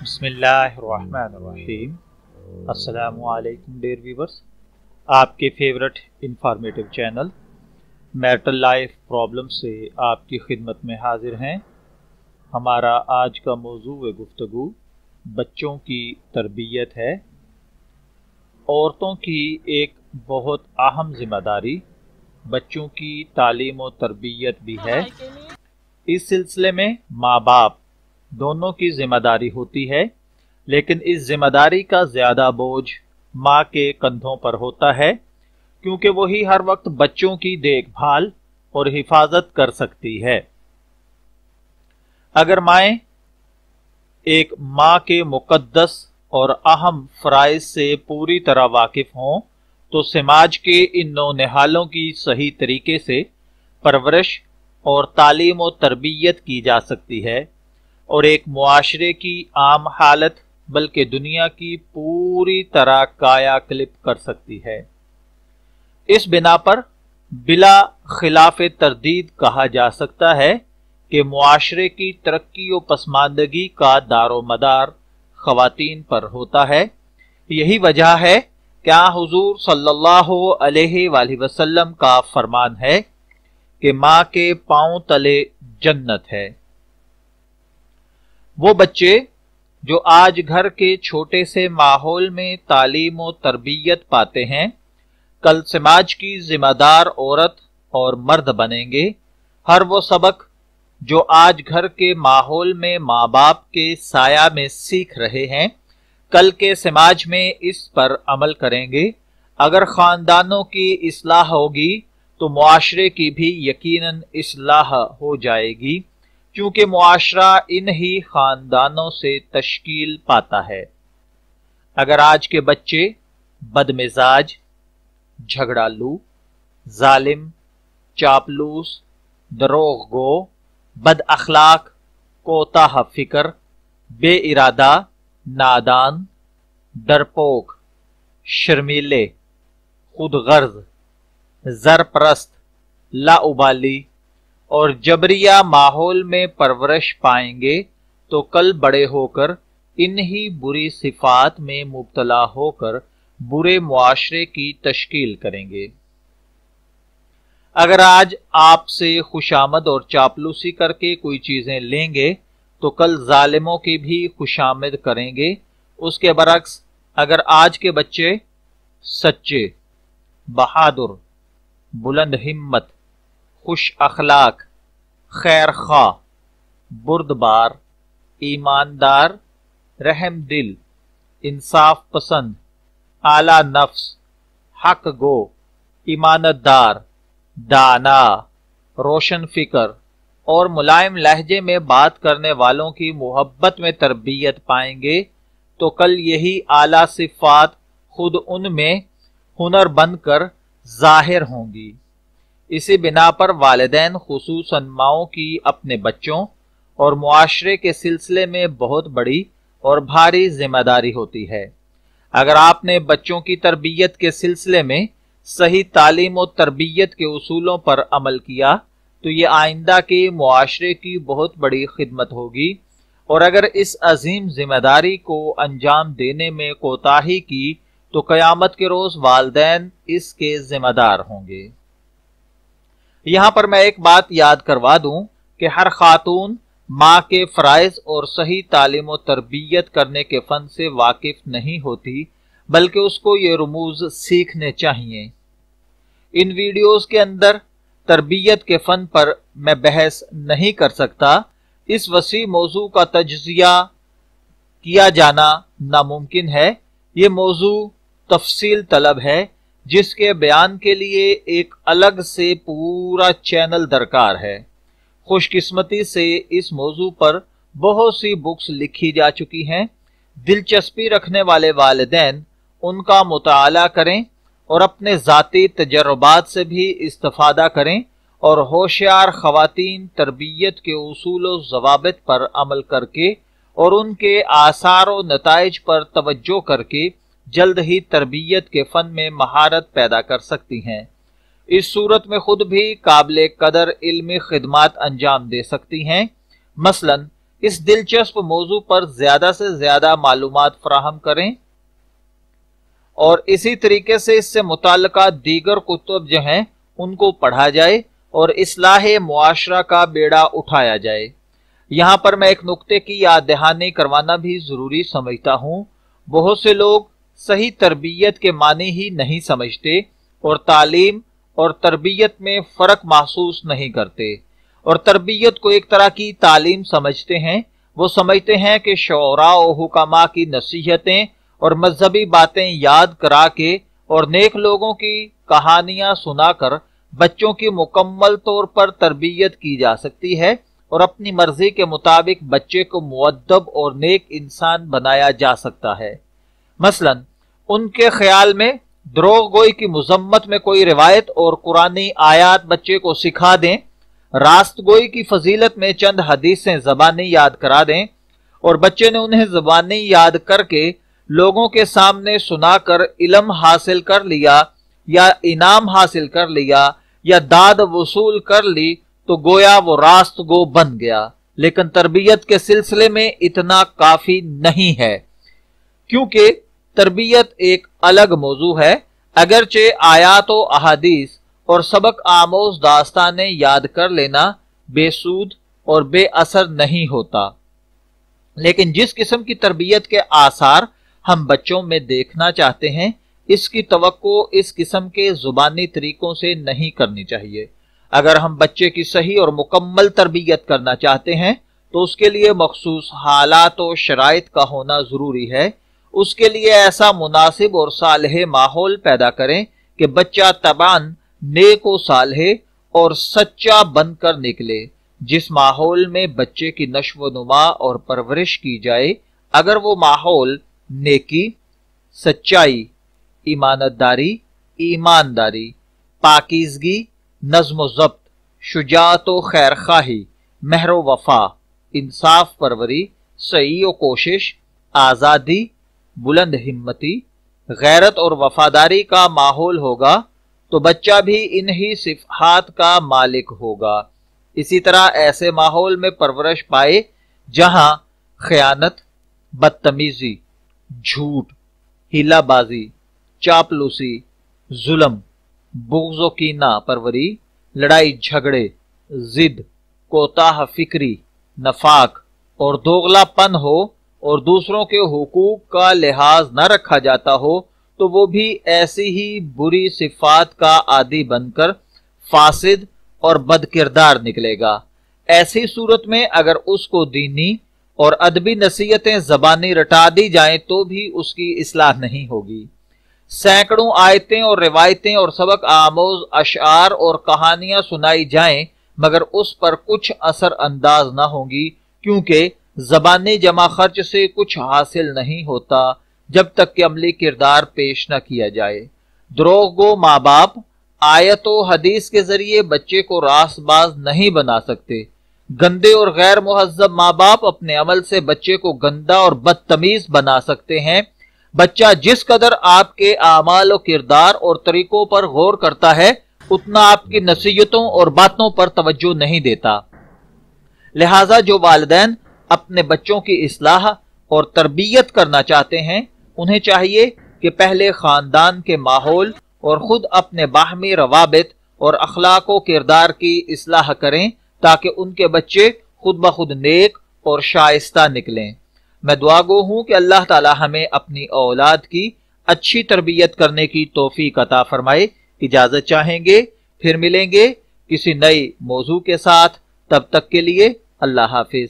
बिस्मिल्लाहिर्रहमानिर्रहीम। अस्सलामुअलैकुम dear viewers, आपके favourite informative channel marital life problem से आपकी खिदमत में हाजिर हैं। हमारा आज का मौजू व गुफ्तगू बच्चों की तरबियत है। औरतों की एक बहुत अहम जिम्मेदारी बच्चों की तालीम और तरबियत भी है। इस सिलसिले में माँ बाप दोनों की जिम्मेदारी होती है, लेकिन इस जिम्मेदारी का ज्यादा बोझ माँ के कंधों पर होता है, क्योंकि वही हर वक्त बच्चों की देखभाल और हिफाजत कर सकती है। अगर माएँ एक माँ के मुकद्दस और अहम फराइज से पूरी तरह वाकिफ हों तो समाज के इन नौनिहालों की सही तरीके से परवरिश और तालीम और तरबियत की जा सकती है और एक मुआशरे की आम हालत बल्कि दुनिया की पूरी तरह काया क्लिप कर सकती है। इस बिना पर बिला खिलाफ तरदीद कहा जा सकता है कि मुआशरे की तरक्की और पसमानदगी का दारो मदार खवातीन पर होता है। यही वजह है क्या हुजूर सल्लल्लाहु अलैहि वसल्लम का फरमान है कि माँ के पांव तले जन्नत है। वो बच्चे जो आज घर के छोटे से माहौल में तालीम और तरबियत पाते हैं, कल समाज की जिम्मेदार औरत और मर्द बनेंगे। हर वो सबक जो आज घर के माहौल में माँ बाप के साया में सीख रहे हैं, कल के समाज में इस पर अमल करेंगे। अगर खानदानों की इस्लाह होगी तो मुआशरे की भी यकीनन इस्लाह हो जाएगी, क्योंकि मुआशरा इन ही खानदानों से तश्कील पाता है। अगर आज के बच्चे बदमिजाज, झगड़ालू, जालिम, चापलूस, दरोगो, बद अखलाक, कोताह फिक्र, बेइरादा, नादान, डरपोक, शर्मीले, खुदगर्ज, ज़रपरस्त, लाउबाली और जबरिया माहौल में परवरिश पाएंगे तो कल बड़े होकर इन्हीं बुरी सिफात में मुब्तला होकर बुरे मुआशरे की तश्कील करेंगे। अगर आज आपसे खुशामद और चापलूसी करके कोई चीजें लेंगे तो कल जालिमों की भी खुशामद करेंगे। उसके बरक्स अगर आज के बच्चे सच्चे, बहादुर, बुलंद हिम्मत, खुश अखलाक, खैर खा, बुर्दबार, ईमानदार, रहम दिल, इंसाफ पसंद, आला नफ्स, हक गो, ईमानतदार, दाना, रोशन फिक्र और मुलायम लहजे में बात करने वालों की मोहब्बत में तरबियत पाएंगे तो कल यही आला सिफात खुद उनमें हुनर बनकर जाहिर होंगी। इसी बिना पर वालिदैन खुसूसन माओं की अपने बच्चों और मुआशरे के सिलसिले में बहुत बड़ी और भारी जिम्मेदारी होती है। अगर आपने बच्चों की तरबियत के सिलसिले में सही तालीम और तरबियत के उसूलों पर अमल किया तो ये आइंदा के मुआशरे की बहुत बड़ी खिदमत होगी, और अगर इस अजीम जिम्मेदारी को अंजाम देने में कोताही की तो कयामत के रोज वालिदैन इसके जिम्मेदार होंगे। यहां पर मैं एक बात याद करवा दूं कि हर खातून माँ के फराइज और सही तालीम और तरबियत करने के फन से वाकिफ नहीं होती, बल्कि उसको ये रुमूज सीखने चाहिए। इन वीडियोस के अंदर तरबियत के फन पर मैं बहस नहीं कर सकता। इस वसी मौजू का तज्जिया किया जाना नामुमकिन है। ये मौजू तफसील तलब है, जिसके बयान के लिए एक अलग से पूरा चैनल दरकार है। खुशकिस्मती से इस मौजू पर बहुत सी बुक्स लिखी जा चुकी हैं। दिलचस्पी रखने वाले वालिदैन उनका मुताला करें और अपने ज़ाती तजर्बात से भी इस्तिफादा करें और होशियार खवातीन तरबियत के उसूल व ज़वाबित पर अमल करके और उनके आसार व नताइज पर तवज्जो करके जल्द ही तरबियत के फन में महारत पैदा कर सकती हैं। इस सूरत में खुद भी काबिल कदर इल्मी खिदमात अंजाम दे सकती हैं। मसलन اس دلچسپ موضوع پر زیادہ سے زیادہ معلومات فراہم کریں اور اسی طریقے سے اس سے متعلقہ دیگر کتب جو ہیں ان کو پڑھا جائے اور اصلاح معاشرہ کا بیڑا اٹھایا جائے۔ یہاں پر میں ایک نقطے کی یاد دہانی کروانا بھی ضروری سمجھتا ہوں۔ بہت سے لوگ صحیح تربیت کے معنی ہی نہیں سمجھتے اور تعلیم اور تربیت میں فرق محسوس نہیں کرتے، اور تربیت کو ایک طرح کی تعلیم سمجھتے ہیں۔ وہ سمجھتے ہیں کہ شعراء و حکماء کی نصیحتیں اور مذہبی باتیں یاد کرا کے اور نیک لوگوں کی کہانیاں سنا کر بچوں کی مکمل طور پر تربیت کی جا سکتی ہے اور اپنی مرضی کے مطابق بچے کو مؤدب اور نیک انسان بنایا جا سکتا ہے۔ مثلا ان کے خیال میں دروغ گوئی کی مذمت میں کوئی روایت اور قرآنی آیات بچے کو سکھا دیں، راست گوئی کی فضیلت میں چند حدیثیں زبانی یاد کرا دیں اور بچے نے انہیں زبانی یاد کر کے لوگوں کے سامنے سنا کر علم حاصل کر لیا یا انعام حاصل کر لیا یا داد وصول کر لی تو گویا وہ راست گو بن گیا۔ لیکن تربیت کے سلسلے میں اتنا کافی نہیں ہے، کیونکہ تربیت ایک الگ موضوع ہے۔ اگرچہ آیات و احادیث اور سبق آموز داستانیں یاد کر لینا بے سود اور بے اثر نہیں ہوتا، لیکن جس قسم کی تربیت کے آثار ہم بچوں میں دیکھنا چاہتے ہیں اس کی توقع اس قسم کے زبانی طریقوں سے نہیں کرنی چاہیے۔ اگر ہم بچے کی صحیح اور مکمل تربیت کرنا چاہتے ہیں تو اس کے لیے مخصوص حالات و شرائط کا ہونا ضروری ہے۔ اس کے لیے ایسا مناسب اور صالح ماحول پیدا کریں کہ بچہ طبعاً نیک و صالح اور سچا بن کر نکلے۔ جس ماحول میں بچے کی نشو و نما اور پرورش کی جائے، اگر وہ ماحول نیکی، سچائی، ایمانداری، ایمانداری، پاکیزگی، نظم و ضبط، شجاعت و خیرخواہی، مہر و وفا، انصاف پروری، سعی و کوشش، آزادی، بلند ہمتی، غیرت اور وفاداری کا ماحول ہوگا تو بچہ بھی انہی صفات کا مالک ہوگا۔ اسی طرح ایسے ماحول میں پرورش پائے جہاں خیانت، بدتمیزی، جھوٹ، ہیلا بازی، چاپلوسی، ظلم، بغض و کینہ پروری، لڑائی جھگڑے، ضد، کوتاہ فکری، نفاق اور دوغلا پن ہو اور دوسروں کے حقوق کا لحاظ نہ رکھا جاتا ہو تو وہ بھی ایسی ہی بری صفات کا عادی بن کر فاسد اور بد کردار نکلے گا۔ ایسی صورت میں اگر اس کو دینی اور ادبی نصیحتیں زبانی رٹا دی جائیں تو بھی اس کی اصلاح نہیں ہوگی۔ سینکڑوں آیتیں اور روایتیں اور سبق آموز اشعار اور کہانیاں سنائی جائیں مگر اس پر کچھ اثر انداز نہ ہوں گی، کیونکہ زبانی جمع خرچ سے کچھ حاصل نہیں ہوتا جب تک کہ عملی کردار پیش نہ کیا جائے۔ دروغ گو ماں باپ آیت و حدیث کے ذریعے بچے کو راست باز نہیں بنا سکتے۔ گندے اور غیر مہذب ماں باپ اپنے عمل سے بچے کو گندا اور بدتمیز بنا سکتے ہیں۔ بچہ جس قدر آپ کے اعمال و کردار اور طریقوں پر غور کرتا ہے اتنا آپ کی نصیحتوں اور باتوں پر توجہ نہیں دیتا۔ لہٰذا جو والدین اپنے بچوں کی اصلاح اور تربیت کرنا چاہتے ہیں انہیں چاہیے کہ پہلے خاندان کے ماحول اور خود اپنے باہمی روابط اور اخلاق و کردار کی اصلاح کریں تاکہ ان کے بچے خود بخود نیک اور شائستہ نکلیں۔ میں دعا گو ہوں کہ اللہ تعالی ہمیں اپنی اولاد کی اچھی تربیت کرنے کی توفیق عطا فرمائے۔ اجازت چاہیں گے، پھر ملیں گے کسی نئی موضوع کے ساتھ، تب تک کے لیے اللہ حافظ۔